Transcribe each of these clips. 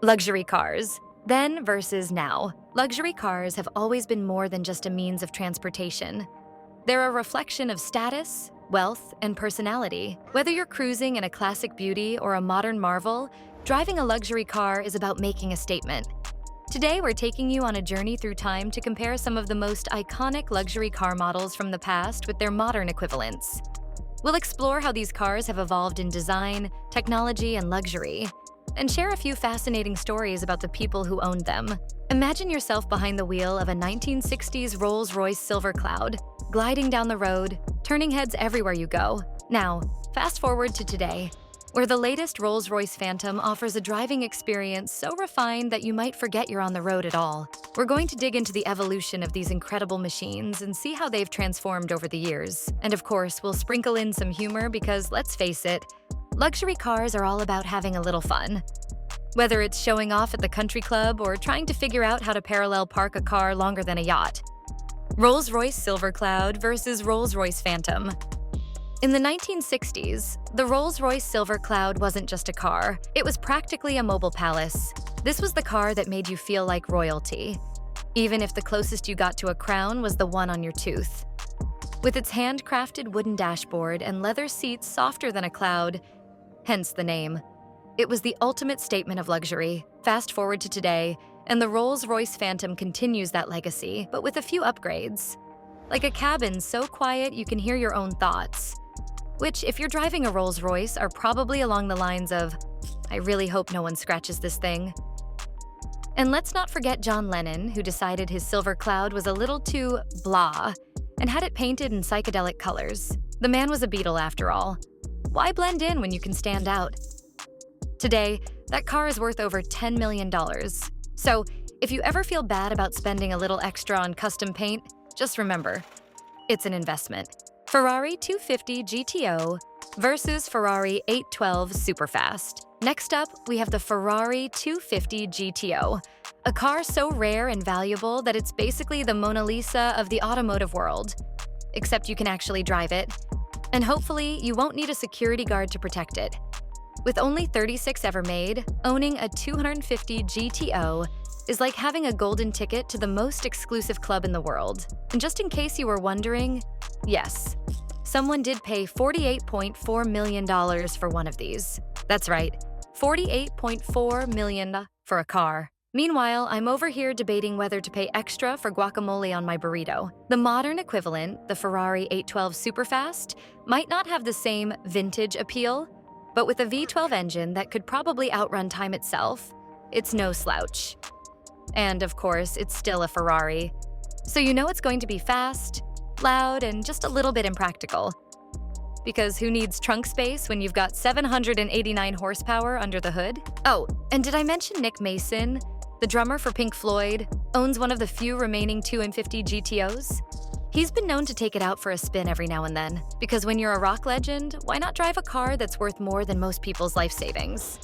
Luxury cars. Then versus now. Luxury cars have always been more than just a means of transportation. They're a reflection of status, wealth, and personality. Whether you're cruising in a classic beauty or a modern marvel, driving a luxury car is about making a statement. Today, we're taking you on a journey through time to compare some of the most iconic luxury car models from the past with their modern equivalents. We'll explore how these cars have evolved in design, technology, and luxury, and share a few fascinating stories about the people who owned them. Imagine yourself behind the wheel of a 1960s Rolls-Royce Silver Cloud, gliding down the road, turning heads everywhere you go. Now, fast forward to today, where the latest Rolls-Royce Phantom offers a driving experience so refined that you might forget you're on the road at all. We're going to dig into the evolution of these incredible machines and see how they've transformed over the years. And of course, we'll sprinkle in some humor because, let's face it, luxury cars are all about having a little fun. Whether it's showing off at the country club or trying to figure out how to parallel park a car longer than a yacht. Rolls-Royce Silver Cloud versus Rolls-Royce Phantom. In the 1960s, the Rolls-Royce Silver Cloud wasn't just a car, it was practically a mobile palace. This was the car that made you feel like royalty, even if the closest you got to a crown was the one on your tooth. With its handcrafted wooden dashboard and leather seats softer than a cloud, hence the name, it was the ultimate statement of luxury. Fast forward to today, and the Rolls-Royce Phantom continues that legacy, but with a few upgrades. Like a cabin so quiet you can hear your own thoughts, which, if you're driving a Rolls-Royce, are probably along the lines of, "I really hope no one scratches this thing." And let's not forget John Lennon, who decided his Silver Cloud was a little too blah and had it painted in psychedelic colors. The man was a Beatle after all. Why blend in when you can stand out? Today, that car is worth over $10 million. So, if you ever feel bad about spending a little extra on custom paint, just remember, it's an investment. Ferrari 250 GTO versus Ferrari 812 Superfast. Next up, we have the Ferrari 250 GTO, a car so rare and valuable that it's basically the Mona Lisa of the automotive world. Except you can actually drive it, and hopefully you won't need a security guard to protect it. With only 36 ever made, owning a 250 GTO is like having a golden ticket to the most exclusive club in the world. And just in case you were wondering, yes, someone did pay $48.4 million for one of these. That's right, $48.4 million for a car. Meanwhile, I'm over here debating whether to pay extra for guacamole on my burrito. The modern equivalent, the Ferrari 812 Superfast, might not have the same vintage appeal, but with a V12 engine that could probably outrun time itself, it's no slouch. And of course, it's still a Ferrari. So you know it's going to be fast, loud, and just a little bit impractical. Because who needs trunk space when you've got 789 horsepower under the hood? Oh, and did I mention Nick Mason, the drummer for Pink Floyd, owns one of the few remaining 250 GTOs? He's been known to take it out for a spin every now and then, because when you're a rock legend, why not drive a car that's worth more than most people's life savings?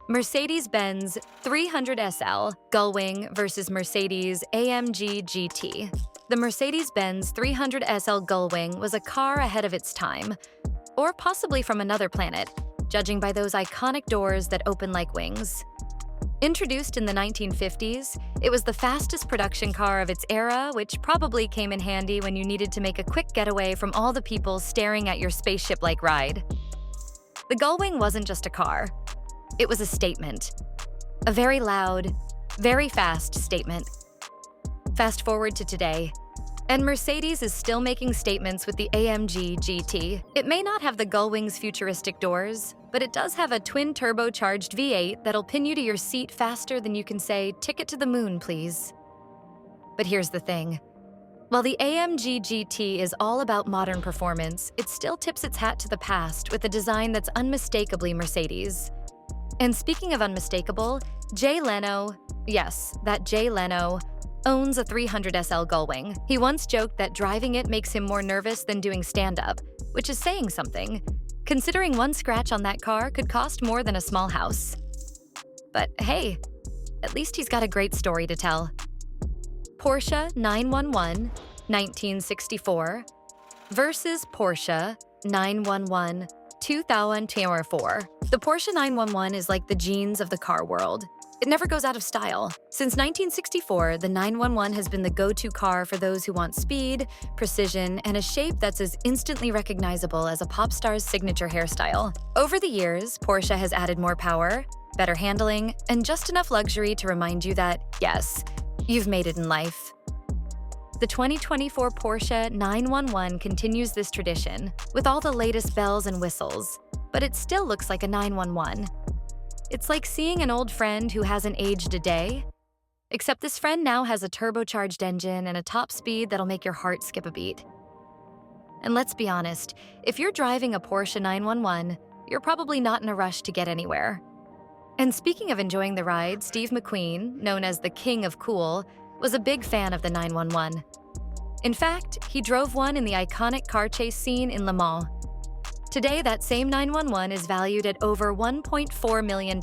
Mercedes-Benz 300 SL Gullwing versus Mercedes-AMG GT. The Mercedes-Benz 300 SL Gullwing was a car ahead of its time, or possibly from another planet, judging by those iconic doors that open like wings. Introduced in the 1950s, it was the fastest production car of its era, which probably came in handy when you needed to make a quick getaway from all the people staring at your spaceship-like ride. The Gullwing wasn't just a car. It was a statement. A very loud, very fast statement. Fast forward to today, and Mercedes is still making statements with the AMG GT. It may not have the Gullwing's futuristic doors, but it does have a twin-turbocharged V8 that'll pin you to your seat faster than you can say, "Ticket to the moon, please." But here's the thing. While the AMG GT is all about modern performance, it still tips its hat to the past with a design that's unmistakably Mercedes. And speaking of unmistakable, Jay Leno, yes, that Jay Leno, owns a 300 SL Gullwing. He once joked that driving it makes him more nervous than doing stand-up, which is saying something, considering one scratch on that car could cost more than a small house. But hey, at least he's got a great story to tell. Porsche 911 1964 versus Porsche 911 2024. The Porsche 911 is like the jeans of the car world. It never goes out of style. Since 1964, the 911 has been the go-to car for those who want speed, precision, and a shape that's as instantly recognizable as a pop star's signature hairstyle. Over the years, Porsche has added more power, better handling, and just enough luxury to remind you that, yes, you've made it in life. The 2024 Porsche 911 continues this tradition, with all the latest bells and whistles, but it still looks like a 911. It's like seeing an old friend who hasn't aged a day, except this friend now has a turbocharged engine and a top speed that'll make your heart skip a beat. And let's be honest, if you're driving a Porsche 911, you're probably not in a rush to get anywhere. And speaking of enjoying the ride, Steve McQueen, known as the King of Cool, was a big fan of the 911. In fact, he drove one in the iconic car chase scene in Le Mans. Today, that same 911 is valued at over $1.4 million,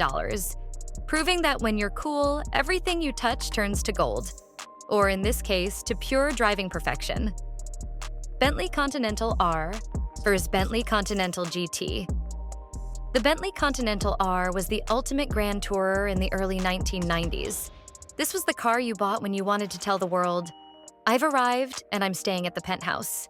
proving that when you're cool, everything you touch turns to gold, or in this case, to pure driving perfection. Bentley Continental R versus Bentley Continental GT. The Bentley Continental R was the ultimate grand tourer in the early 1990s. This was the car you bought when you wanted to tell the world, "I've arrived and I'm staying at the penthouse."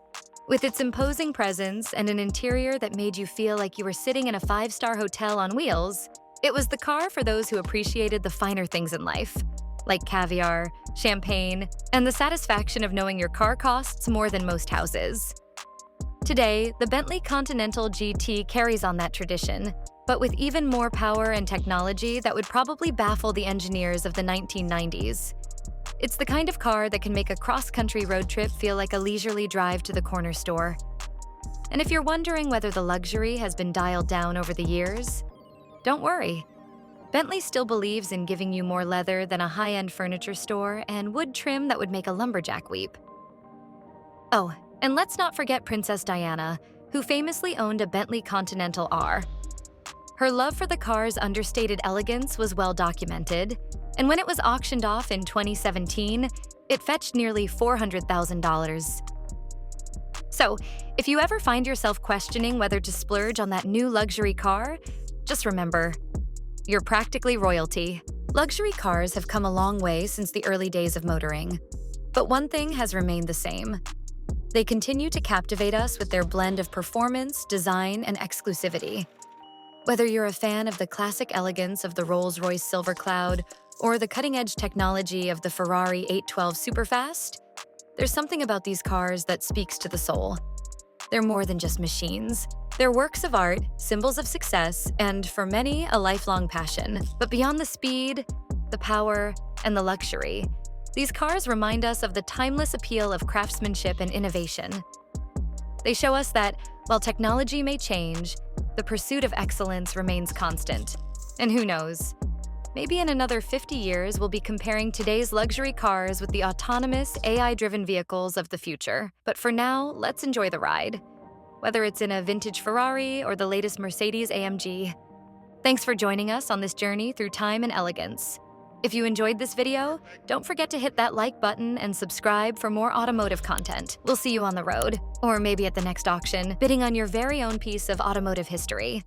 With its imposing presence and an interior that made you feel like you were sitting in a five-star hotel on wheels, it was the car for those who appreciated the finer things in life, like caviar, champagne, and the satisfaction of knowing your car costs more than most houses. Today, the Bentley Continental GT carries on that tradition, but with even more power and technology that would probably baffle the engineers of the 1990s. It's the kind of car that can make a cross-country road trip feel like a leisurely drive to the corner store. And if you're wondering whether the luxury has been dialed down over the years, don't worry. Bentley still believes in giving you more leather than a high-end furniture store and wood trim that would make a lumberjack weep. Oh, and let's not forget Princess Diana, who famously owned a Bentley Continental R. Her love for the car's understated elegance was well documented, and when it was auctioned off in 2017, it fetched nearly $400,000. So, if you ever find yourself questioning whether to splurge on that new luxury car, just remember, you're practically royalty. Luxury cars have come a long way since the early days of motoring, but one thing has remained the same. They continue to captivate us with their blend of performance, design, and exclusivity. Whether you're a fan of the classic elegance of the Rolls-Royce Silver Cloud or the cutting-edge technology of the Ferrari 812 Superfast, there's something about these cars that speaks to the soul. They're more than just machines. They're works of art, symbols of success, and for many, a lifelong passion. But beyond the speed, the power, and the luxury, these cars remind us of the timeless appeal of craftsmanship and innovation. They show us that, while technology may change, the pursuit of excellence remains constant. And who knows? Maybe in another 50 years, we'll be comparing today's luxury cars with the autonomous, AI-driven vehicles of the future. But for now, let's enjoy the ride, whether it's in a vintage Ferrari or the latest Mercedes-AMG. Thanks for joining us on this journey through time and elegance. If you enjoyed this video, don't forget to hit that like button and subscribe for more automotive content. We'll see you on the road, or maybe at the next auction, bidding on your very own piece of automotive history.